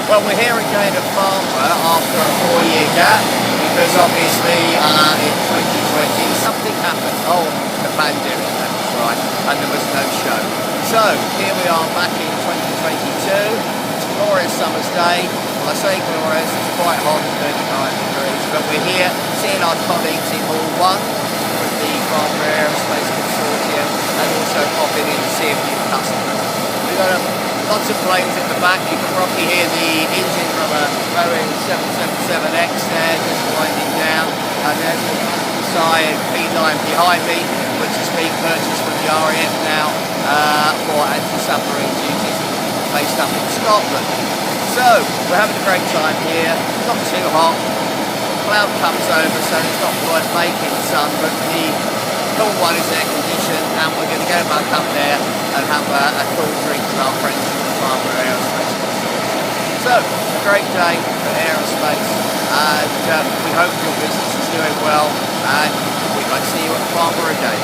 Well, we're here again at Farnborough after a 4-year gap because obviously in 2020 something happened. Oh, the pandemic, that's right, and there was no show. So here we are back in 2022. It's a glorious summer's day. Well, I say glorious, it's quite hot, 39 degrees, but we're here seeing our colleagues in Hall 1 with the Farnborough Aerospace Consortium and also popping in to see a few customers. We've got lots of planes at the back. You can probably hear the engine from a Boeing 777X there just winding down, and there's the side P9 behind me, which is being purchased from the RAF now for anti-submarine duties based up in Scotland. So we're having a great time here, not too hot, cloud comes over so it's not worth making sun, but the Hall 1 is air conditioned and we're going to go back up there and have a cool drink with our friends from the Farnborough Aerospace Consortium. So, a great day for aerospace, and we hope your business is doing well, and we'd like to see you at Farnborough again.